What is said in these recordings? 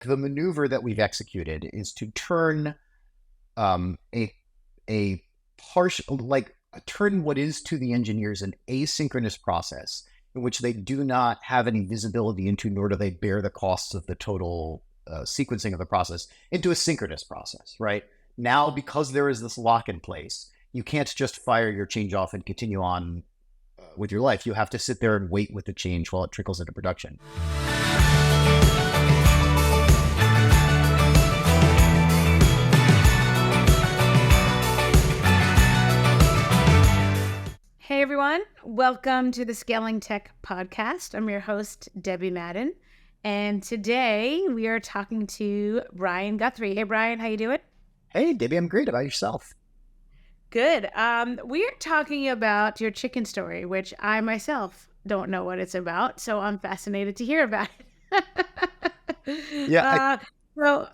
the maneuver that we've executed is to turn a partial, like turn what is to the engineers an asynchronous process in which they do not have any visibility into, nor do they bear the costs of the total sequencing of the process, into a synchronous process, right? Now, because there is this lock in place, you can't just fire your change off and continue on with your life. You have to sit there and wait with the change while it trickles into production. Hey everyone, welcome to the Scaling Tech Podcast. I'm your host, Debbie Madden, and today we are talking to Brian Guthrie. Hey Brian, how you doing? Hey Debbie, I'm great. About yourself? Good. We are talking about your chicken story, which I myself don't know what it's about, so I'm fascinated to hear about it. Yeah, so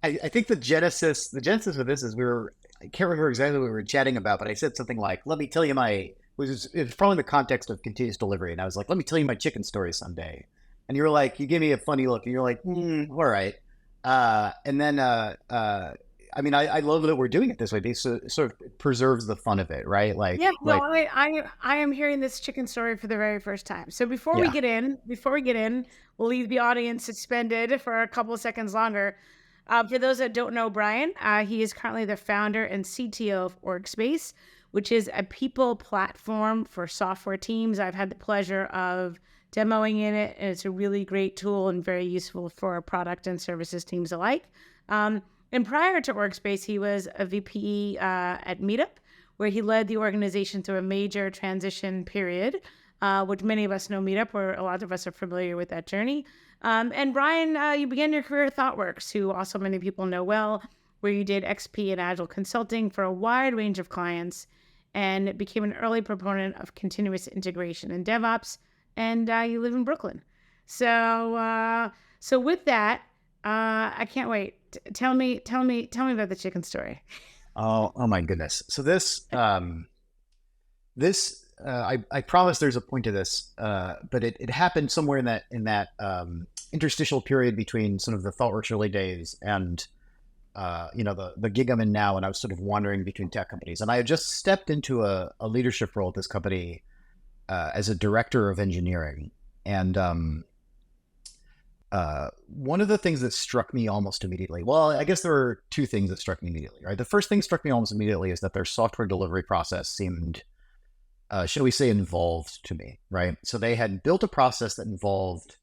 I think the genesis of this is I can't remember exactly what we were chatting about, but I said something like, let me tell you it was probably in the context of continuous delivery. And I was like, let me tell you my chicken story someday. And you were like, you gave me a funny look and you're like, all right. And then, I love that we're doing it this way. It sort of preserves the fun of it, right? I am hearing this chicken story for the very first time. So before we get in, we'll leave the audience suspended for a couple of seconds longer. For those that don't know Brian, he is currently the founder and CTO of Orgspace, which is a people platform for software teams. I've had the pleasure of demoing in it, and it's a really great tool and very useful for product and services teams alike. And prior to Orgspace, he was a VP at Meetup, where he led the organization through a major transition period, which many of us know Meetup, where a lot of us are familiar with that journey. And Brian, you began your career at ThoughtWorks, who also many people know well, where you did XP and Agile consulting for a wide range of clients and became an early proponent of continuous integration and DevOps, and you live in Brooklyn. So with that, I can't wait. Tell me about the chicken story. Oh my goodness. So I promise there's a point to this, but it happened somewhere in that interstitial period between sort of the ThoughtWorks early days and the gig I'm in now, and I was sort of wandering between tech companies. And I had just stepped into a leadership role at this company as a director of engineering. And one of the things that struck me almost immediately, well, I guess there were two things that struck me immediately, right? The first thing struck me almost immediately is that their software delivery process seemed, shall we say, involved to me, right? So they had built a process that involved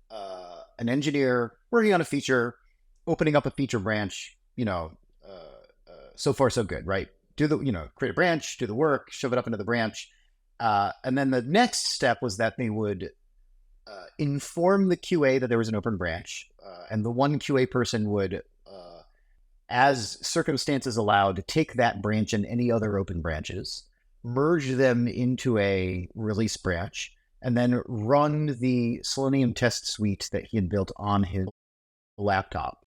an engineer working on a feature, opening up a feature branch, so far so good, right? Create a branch, do the work, shove it up into the branch. And then the next step was that they would inform the QA that there was an open branch. And the one QA person would, as circumstances allowed, take that branch and any other open branches, merge them into a release branch, and then run the Selenium test suite that he had built on his laptop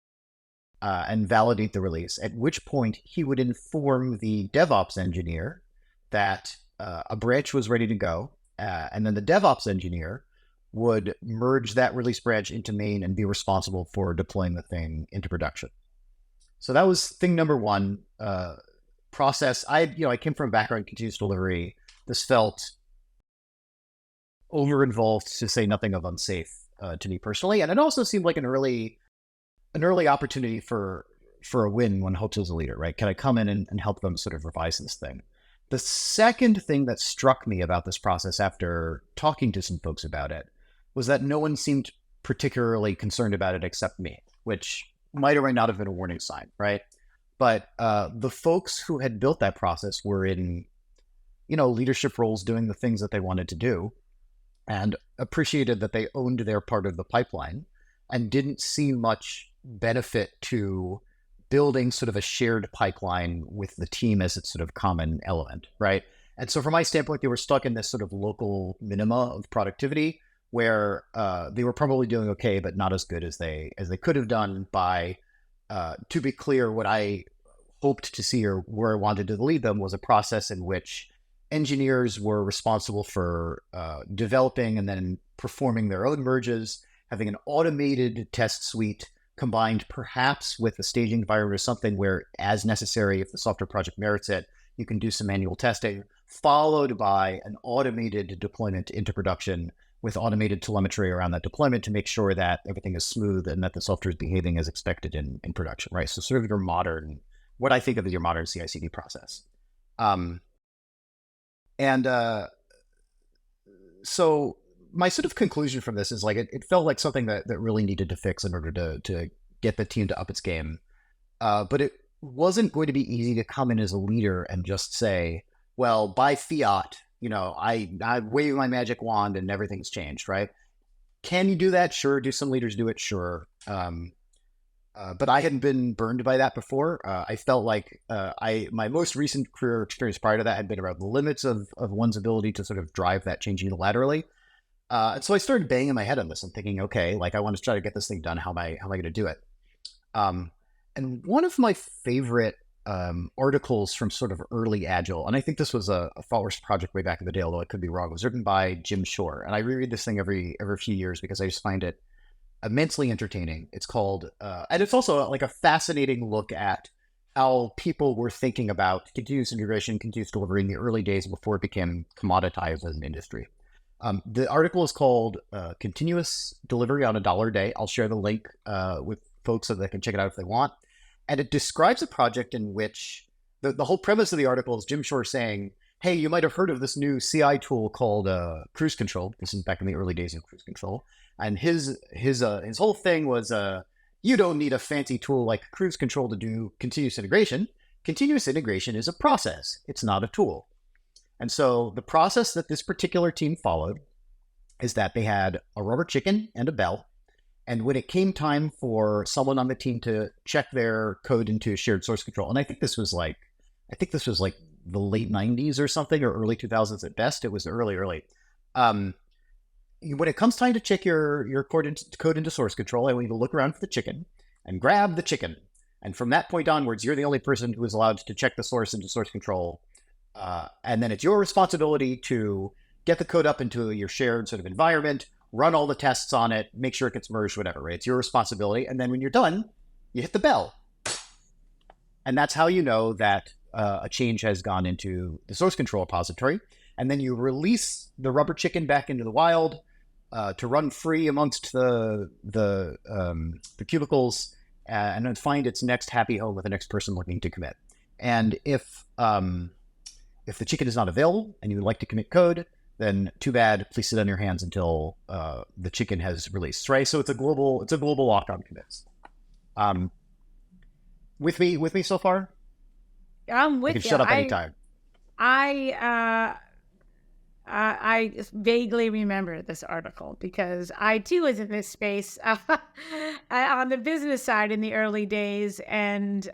and validate the release, at which point he would inform the DevOps engineer that a branch was ready to go, and then the DevOps engineer would merge that release branch into main and be responsible for deploying the thing into production. So that was thing number one. Process. I came from a background in continuous delivery. This felt over-involved, to say nothing of unsafe, to me personally. And it also seemed like an early opportunity for a win when hopes as a leader, right? Can I come in and help them sort of revise this thing? The second thing that struck me about this process after talking to some folks about it was that no one seemed particularly concerned about it except me, which might or might not have been a warning sign, right? But the folks who had built that process were in, leadership roles doing the things that they wanted to do, and appreciated that they owned their part of the pipeline and didn't see much benefit to building sort of a shared pipeline with the team as its sort of common element, right? And so from my standpoint, they were stuck in this sort of local minima of productivity where they were probably doing okay, but not as good as they could have done by, to be clear, what I hoped to see or where I wanted to lead them was a process in which engineers were responsible for developing and then performing their own merges, having an automated test suite combined perhaps with a staging environment or something where, as necessary, if the software project merits it, you can do some manual testing, followed by an automated deployment into production with automated telemetry around that deployment to make sure that everything is smooth and that the software is behaving as expected in production, right? So sort of your modern, what I think of as your modern CI/CD process. So my sort of conclusion from this is like, it felt like something that really needed to fix in order to get the team to up its game. But it wasn't going to be easy to come in as a leader and just say, well, by fiat, I wave my magic wand and everything's changed, right? Can you do that? Sure. Do some leaders do it? Sure. But I hadn't been burned by that before. I felt like my most recent career experience prior to that had been around the limits of one's ability to sort of drive that change unilaterally. And so I started banging my head on this and thinking, okay, like I want to try to get this thing done. How am I going to do it? And one of my favorite articles from sort of early Agile, and I think this was a Thoughtworks project way back in the day, although I could be wrong, was written by Jim Shore. And I reread this thing every few years because I just find it immensely entertaining. It's called, and it's also like a fascinating look at how people were thinking about continuous integration, continuous delivery in the early days before it became commoditized as an industry. The article is called Continuous Delivery on $1 a Day. I'll share the link with folks so they can check it out if they want. And it describes a project in which the whole premise of the article is Jim Shore saying, hey, you might have heard of this new CI tool called Cruise Control. This is back in the early days of Cruise Control. And his whole thing was, you don't need a fancy tool like Cruise Control to do continuous integration. Continuous integration is a process. It's not a tool. And so the process that this particular team followed is that they had a rubber chicken and a bell. And when it came time for someone on the team to check their code into shared source control, and I think this was like the late 90s or something, or early 2000s at best. It was early. When it comes time to check your code into source control, I want you to look around for the chicken and grab the chicken. And from that point onwards, you're the only person who is allowed to check the source into source control. And then it's your responsibility to get the code up into your shared sort of environment, run all the tests on it, make sure it gets merged, whatever, right? It's your responsibility. And then when you're done, you hit the bell. And that's how you know that a change has gone into the source control repository. And then you release the rubber chicken back into the wild to run free amongst the cubicles and then find its next happy home with the next person looking to commit. And if the chicken is not available and you would like to commit code, then too bad. Please sit on your hands until the chicken has released. Right. So it's a global lock-on commits. With me so far? I'm with you. You. Shut up anytime. I vaguely remember this article because I too was in this space on the business side in the early days, and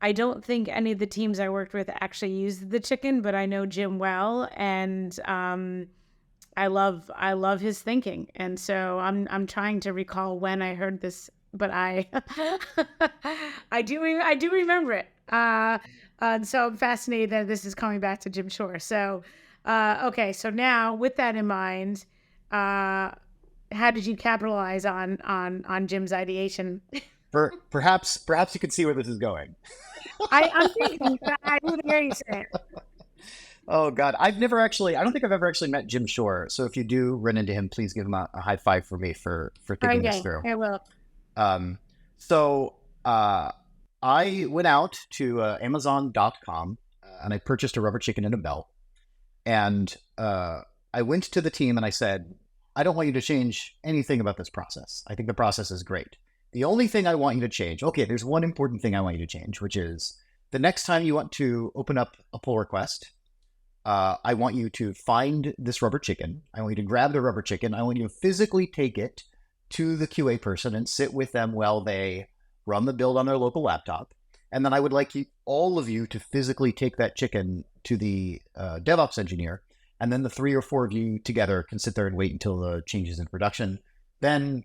I don't think any of the teams I worked with actually used the chicken, but I know Jim well, and I love his thinking, and so I'm trying to recall when I heard this, but I do remember it, and so I'm fascinated that this is coming back to Jim Shore. So okay, so now with that in mind, how did you capitalize on Jim's ideation? Perhaps you can see where this is going. I'm thinking that I would hear you say it. Oh God, I don't think I've ever actually met Jim Shore. So if you do run into him, please give him a high five for me for thinking this through. I will. So I went out to Amazon.com and I purchased a rubber chicken and a bell. And I went to the team and I said, I don't want you to change anything about this process. I think the process is great. The only thing I want you to change, okay, there's one important thing I want you to change, which is the next time you want to open up a pull request, I want you to find this rubber chicken. I want you to grab the rubber chicken. I want you to physically take it to the QA person and sit with them while they run the build on their local laptop. And then I would like all of you to physically take that chicken to the DevOps engineer. And then the 3 or 4 of you together can sit there and wait until the change is in production. Then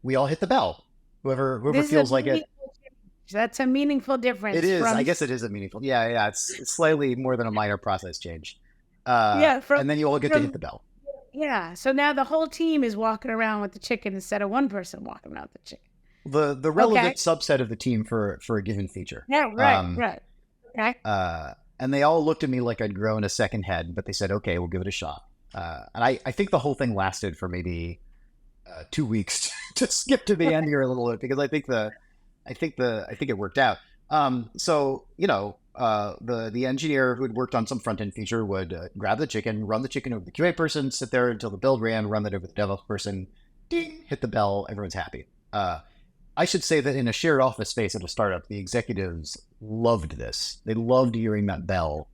we all hit the bell. Whoever feels like it. That's a meaningful difference. It is. I guess it is a meaningful. Yeah. It's slightly more than a minor process change. And then you all get to hit the bell. Yeah. So now the whole team is walking around with the chicken instead of one person walking around with the chicken. the relevant subset of the team for a given feature. Yeah, right. Okay. And they all looked at me like I'd grown a second head, but they said, okay, we'll give it a shot. And I think the whole thing lasted for maybe 2 weeks to skip to the end here a little bit, because I think it worked out. So, the engineer who had worked on some front end feature would grab the chicken, run the chicken over the QA person, sit there until the build ran, run that over the DevOps person, ding, hit the bell, everyone's happy. I should say that in a shared office space at a startup, the executives loved this. They loved hearing that bell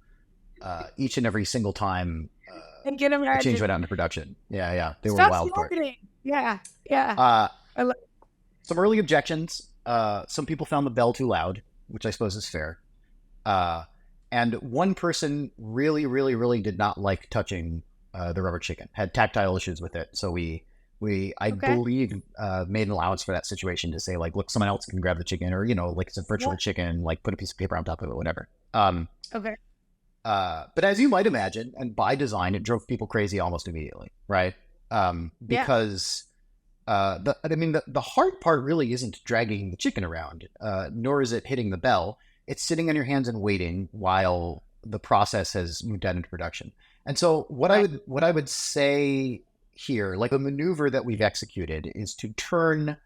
each and every single time and get them the change went out into production. Yeah. They were wild for it. Yeah. Some early objections. Some people found the bell too loud, which I suppose is fair. And one person really, really, really did not like touching the rubber chicken, had tactile issues with it. So I believe, made an allowance for that situation to say, like, look, someone else can grab the chicken, or, like it's a virtual chicken, like put a piece of paper on top of it, whatever. Okay. But as you might imagine, and by design, it drove people crazy almost immediately, right? Because the hard part really isn't dragging the chicken around, nor is it hitting the bell. It's sitting on your hands and waiting while the process has moved out into production. And so what I would say here, like the maneuver that we've executed, is to turn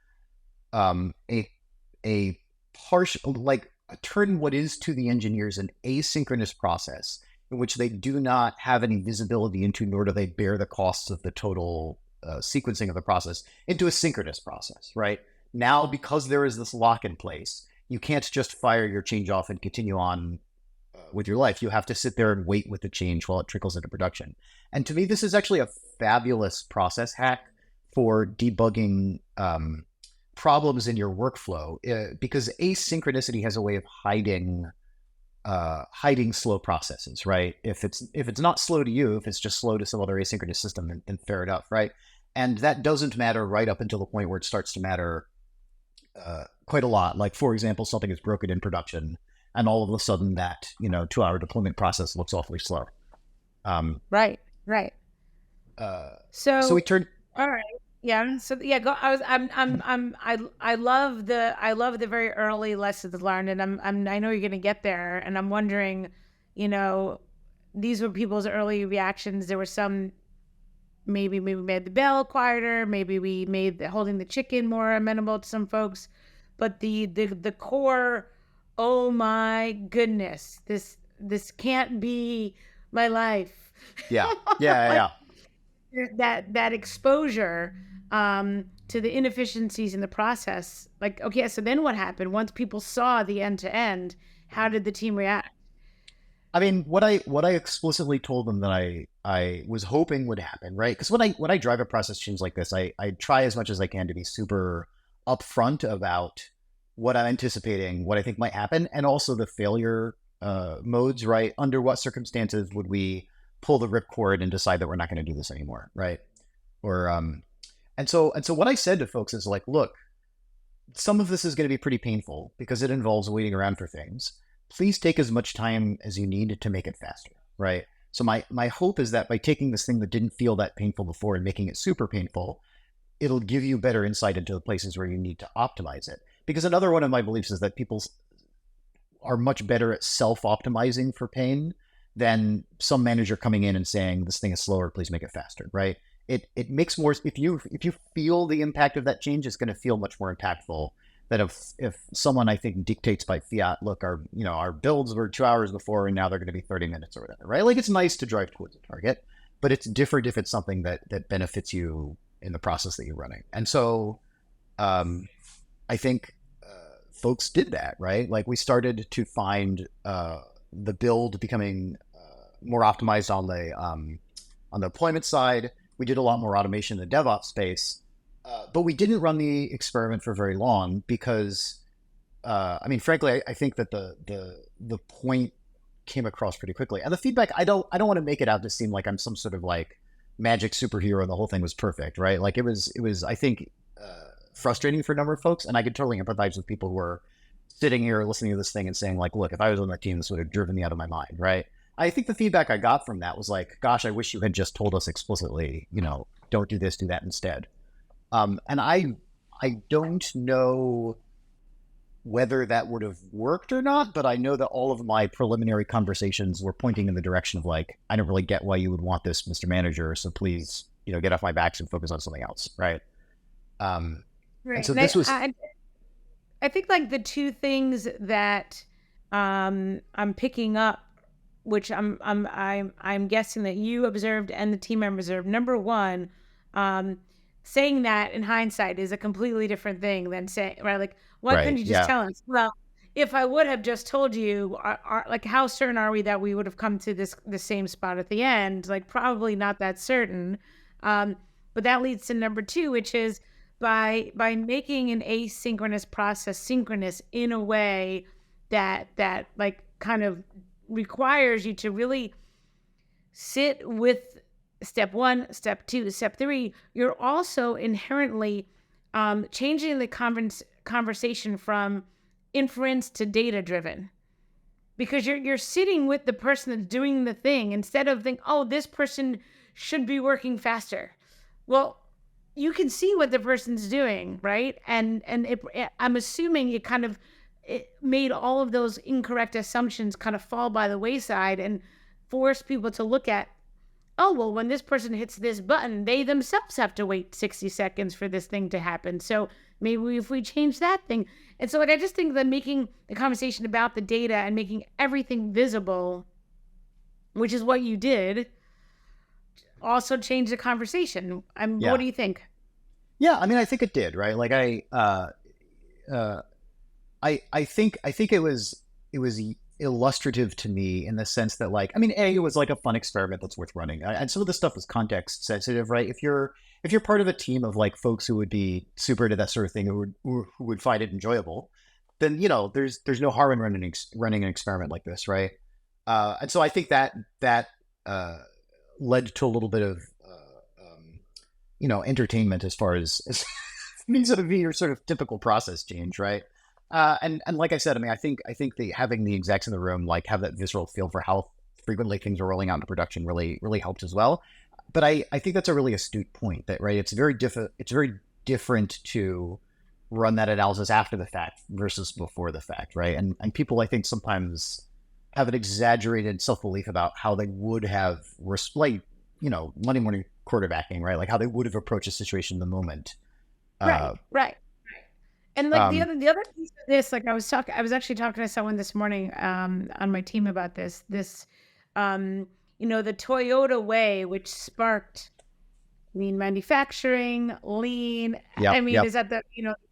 turn what is to the engineers an asynchronous process in which they do not have any visibility into, nor do they bear the costs of the total sequencing of the process, into a synchronous process, right? Now, because there is this lock in place, you can't just fire your change off and continue on with your life. You have to sit there and wait with the change while it trickles into production. And to me, this is actually a fabulous process hack for debugging problems in your workflow, because asynchronicity has a way of hiding slow processes, right? If it's not slow to you, if it's just slow to some other asynchronous system, then fair enough, right? And that doesn't matter right up until the point where it starts to matter quite a lot. Like, for example, something is broken in production, and all of a sudden that 2-hour deployment process looks awfully slow. Right. So we turned. All right. Yeah. So yeah, go. I love the very early lessons learned, and I know you're going to get there, and I'm wondering, these were people's early reactions. There were some, maybe we made the bell quieter, maybe we made holding the chicken more amenable to some folks, but the core, oh my goodness, this can't be my life. Yeah. That exposure to the inefficiencies in the process. Like, okay, so then what happened? Once people saw the end-to-end, how did the team react? I mean, what I explicitly told them that I was hoping would happen, right? Because when I drive a process change like this, I try as much as I can to be super upfront about what I'm anticipating, what I think might happen, and also the failure modes, right? Under what circumstances would we pull the ripcord and decide that we're not going to do this anymore, right? Or and so what I said to folks is, like, look, some of this is going to be pretty painful because it involves waiting around for things. Please take as much time as you need to make it faster, right? So my hope is that by taking this thing that didn't feel that painful before and making it super painful, it'll give you better insight into the places where you need to optimize it. Because another one of my beliefs is that people are much better at self-optimizing for pain than some manager coming in and saying, this thing is slower, please make it faster, right? It makes more, if you feel the impact of that change, it's going to feel much more impactful than if someone, I think, dictates by fiat, look, our builds were 2 hours before and now they're going to be 30 minutes or whatever, right? Like, it's nice to drive towards a target, but it's different if it's something that benefits you in the process that you're running. And so I think folks did that, right? Like, we started to find the build becoming more optimized on the deployment side. We did a lot more automation in the DevOps space, but we didn't run the experiment for very long because, frankly, I think that the point came across pretty quickly, and the feedback. I don't want to make it out to seem like I'm some sort of like magic superhero and the whole thing was perfect, right? Like, it was I think frustrating for a number of folks, and I could totally empathize with people who were sitting here listening to this thing and saying, like, look, if I was on that team, this would have driven me out of my mind, right? I think the feedback I got from that was like, gosh, I wish you had just told us explicitly, don't do this, do that instead. And I don't know whether that would have worked or not, but I know that all of my preliminary conversations were pointing in the direction of like, I don't really get why you would want this, Mr. Manager. So please, get off my backs and focus on something else. Right. And Right. so And this was, I think like the two things that I'm picking up, which I'm guessing that you observed and the team members observed. Number one, saying that in hindsight is a completely different thing than saying, right? Like, why couldn't right. you just Yeah. tell us? Well, if I would have just told you, like, how certain are we that we would have come to the same spot at the end? Like, probably not that certain. But that leads to number two, which is by making an asynchronous process synchronous in a way that like kind of requires you to really sit with step one, step two, step three. You're also inherently changing the conversation from inference to data driven, because you're sitting with the person that's doing the thing instead of think, oh, this person should be working faster. Well, you can see what the person's doing, right? And I'm assuming it made all of those incorrect assumptions kind of fall by the wayside and force people to look at, oh, well, when this person hits this button, they themselves have to wait 60 seconds for this thing to happen. So maybe if we change that thing. And so, like, I just think that making the conversation about the data and making everything visible, which is what you did, also changed the conversation. Yeah. What do you think? Yeah. I mean, I think it did, right? Like I think it was illustrative to me in the sense that, like, I mean, it was like a fun experiment that's worth running, and some of the stuff was context sensitive, right? If you're part of a team of like folks who would be super into that sort of thing, who would find it enjoyable, then there's no harm in running an experiment like this, right? And so I think that led to a little bit of entertainment as far as means of your sort of typical process change, right? And like I said, I mean, I think having the execs in the room like have that visceral feel for how frequently things are rolling out into production really helped as well. But I think that's a really astute point, that right, it's very different to run that analysis after the fact versus before the fact, right? And people, I think, sometimes have an exaggerated self-belief about how they would have Monday morning quarterbacking, right? Like how they would have approached a situation in the moment. Right. And like the other piece of this, like I was actually talking to someone this morning on my team about this, the Toyota way, which sparked lean manufacturing, lean. Is at the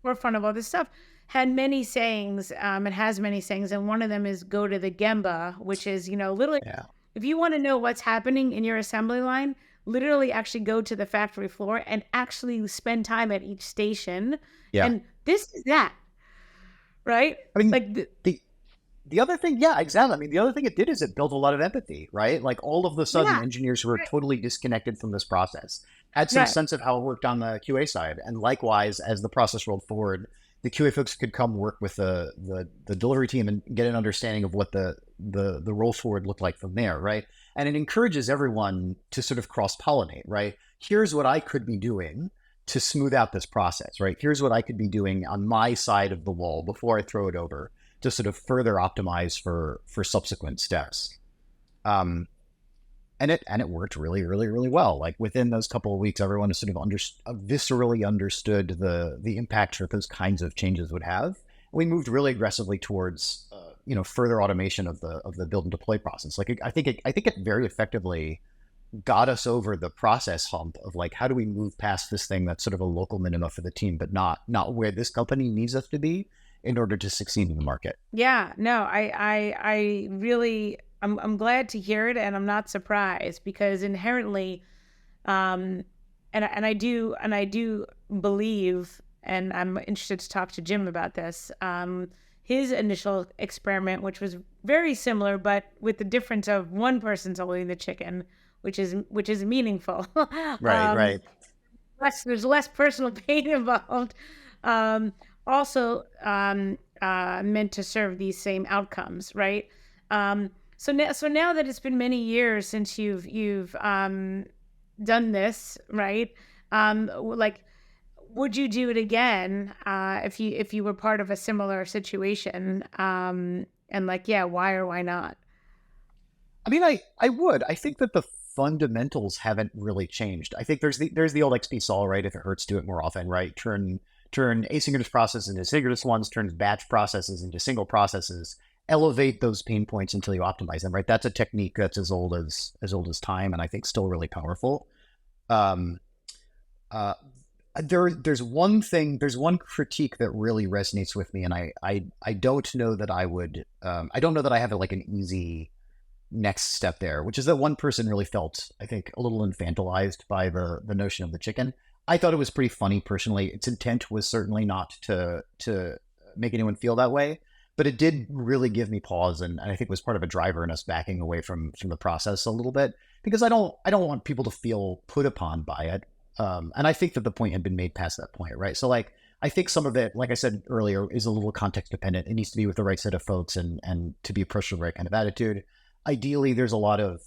forefront of all this stuff. Had many sayings. It has many sayings, and one of them is go to the Gemba, which is literally, if you want to know what's happening in your assembly line, literally actually go to the factory floor and actually spend time at each station. Yeah. And this is that, right? I mean, like the other thing, yeah, exactly. I mean, the other thing it did is it built a lot of empathy, right? Like all of a sudden, engineers who were totally disconnected from this process had some sense of how it worked on the QA side. And likewise, as the process rolled forward, the QA folks could come work with the delivery team and get an understanding of what the roll forward looked like from there, right? And it encourages everyone to sort of cross-pollinate, right? Here's what I could be doing to smooth out this process, right? Here's what I could be doing on my side of the wall before I throw it over to sort of further optimize for subsequent steps. And it worked really, really, really well. Like within those couple of weeks, everyone sort of viscerally understood the impact that those kinds of changes would have. We moved really aggressively towards further automation of the build and deploy process. Like I think it very effectively got us over the process hump of like, how do we move past this thing that's sort of a local minima for the team, but not where this company needs us to be in order to succeed in the market. Yeah, no, I really, I'm glad to hear it, and I'm not surprised, because inherently, and I do believe, and I'm interested to talk to Jim about this. His initial experiment, which was very similar, but with the difference of one person's holding the chicken, which is meaningful. Right. There's less personal pain involved. Also meant to serve these same outcomes, right? So now that it's been many years since you've done this, right? Like, would you do it again if you were part of a similar situation? And like, yeah, why or why not? I mean, I would. I think that the fundamentals haven't really changed. I think there's the old XP sol, right? If it hurts, do it more often, right? Turn asynchronous processes into synchronous ones, turn batch processes into single processes, elevate those pain points until you optimize them, right? That's a technique that's as old as time, and I think still really powerful. Um, there's one critique that really resonates with me, and I don't know that I would, I don't know that I have like an easy next step there, which is that one person really felt, I think, a little infantilized by the notion of the chicken. I thought it was pretty funny personally. Its intent was certainly not to make anyone feel that way, but it did really give me pause, and I think was part of a driver in us backing away from the process a little bit, because I don't want people to feel put upon by it. And I think that the point had been made past that point, right? So like, I think some of it, like I said earlier, is a little context dependent. It needs to be with the right set of folks and to be approached with the right kind of attitude. Ideally, there's a lot of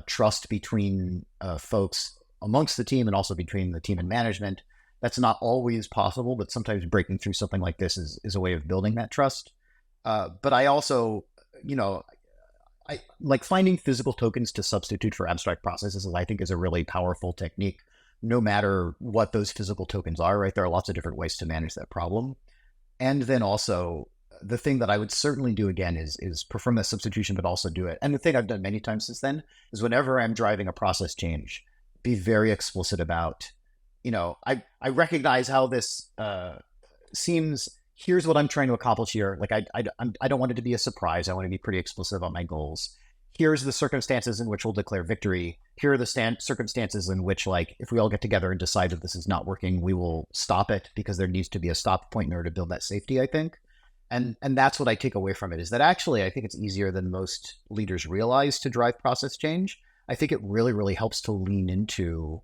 trust between folks amongst the team and also between the team and management. That's not always possible, but sometimes breaking through something like this is a way of building that trust. But I also, I like finding physical tokens to substitute for abstract processes, I think is a really powerful technique, no matter what those physical tokens are, right? There are lots of different ways to manage that problem. And then also, the thing that I would certainly do again is perform that substitution, but also do it. And the thing I've done many times since then is whenever I'm driving a process change, be very explicit about, I recognize how this seems. Here's what I'm trying to accomplish here. Like I don't want it to be a surprise. I want to be pretty explicit about my goals. Here's the circumstances in which we'll declare victory. Here are the circumstances in which, like, if we all get together and decide that this is not working, we will stop it, because there needs to be a stop point in order to build that safety, I think. And that's what I take away from it, is that actually I think it's easier than most leaders realize to drive process change. I think it really, really helps to lean into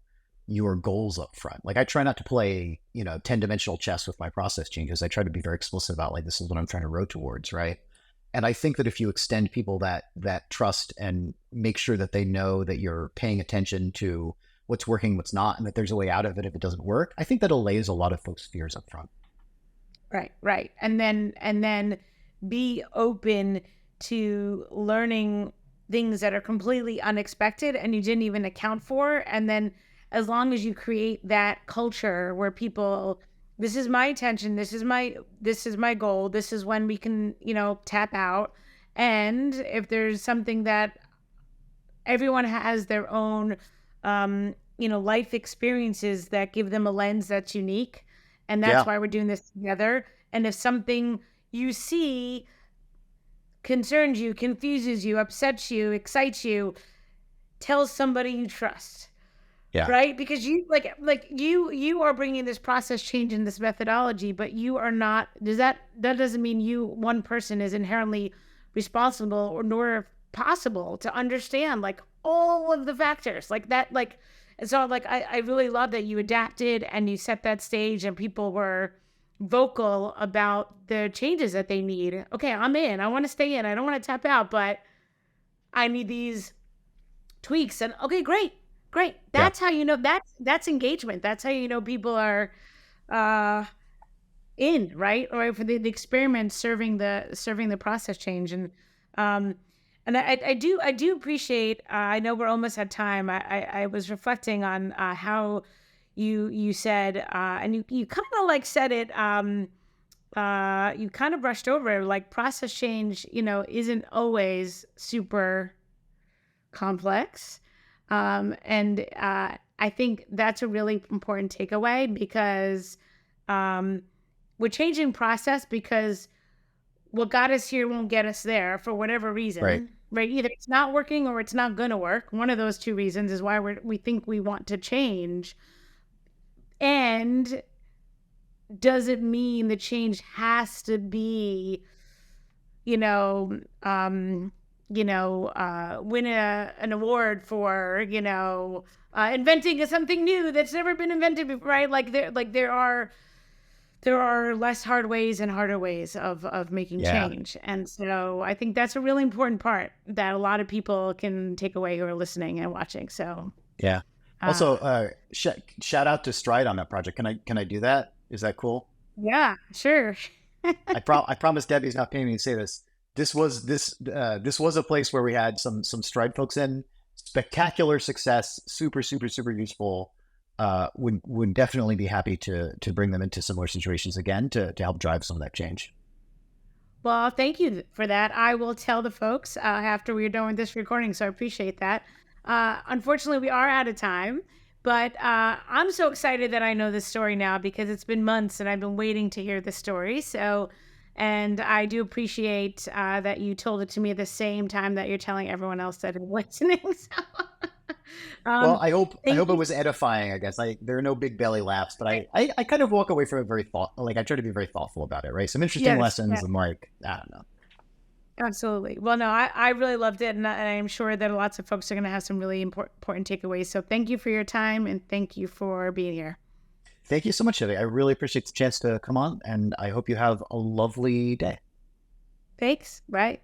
your goals up front. Like I try not to play, 10-dimensional chess with my process changes. I try to be very explicit about, like, this is what I'm trying to row towards, right? And I think that if you extend people that trust and make sure that they know that you're paying attention to what's working, what's not, and that there's a way out of it if it doesn't work, I think that allays a lot of folks' fears up front. Right. And then be open to learning things that are completely unexpected and you didn't even account for. And then as long as you create that culture where people, this is my attention, this is my goal, this is when we can, tap out. And if there's something that everyone has their own, life experiences that give them a lens that's unique. And that's why we're doing this together. And if something you see concerns you, confuses you, upsets you, excites you, tell somebody you trust. Yeah. Right? Because you you are bringing this process change in this methodology, but you are not. That doesn't mean one person is inherently responsible or nor possible to understand like all of the factors like that. Like, and so like I really love that you adapted and you set that stage and people were vocal about the changes that they need. Okay, I'm in. I want to stay in. I don't want to tap out, but I need these tweaks. And okay, great. That's how you know that's engagement. That's how you know people are in, right? Or for the experiment serving the process change. And I do appreciate. I know we're almost at time. I was reflecting on how you said, and you kind of like said it. You kind of brushed over it, like process change. Isn't always super complex. And I think that's a really important takeaway because we're changing process because what got us here won't get us there for whatever reason. Right? Either it's not working or it's not going to work. One of those two reasons is why we think we want to change. And does it mean the change has to be, win an award for, inventing something new that's never been invented before, right? There are less hard ways and harder ways of making change. And so I think that's a really important part that a lot of people can take away who are listening and watching. So, yeah. Also, shout out to Stride on that project. Can I do that? Is that cool? Yeah, sure. I promise Debbie's not paying me to say this. This was a place where we had some Stride folks in. Spectacular success, super useful. Would definitely be happy to bring them into similar situations again to help drive some of that change. Well, thank you for that. I will tell the folks after we're done with this recording, so I appreciate that. Unfortunately, we are out of time, but I'm so excited that I know this story now because it's been months and I've been waiting to hear the story. So, and I do appreciate that you told it to me at the same time that you're telling everyone else that is listening. So, well, I hope it was edifying. I guess there are no big belly laughs, but I kind of walk away from it very I try to be very thoughtful about it. Right, some interesting lessons. And I don't know. Absolutely. Well, no, I really loved it, and I'm sure that lots of folks are going to have some really important takeaways. So thank you for your time, and thank you for being here. Thank you so much, Debbie. I really appreciate the chance to come on, and I hope you have a lovely day. Thanks. Bye.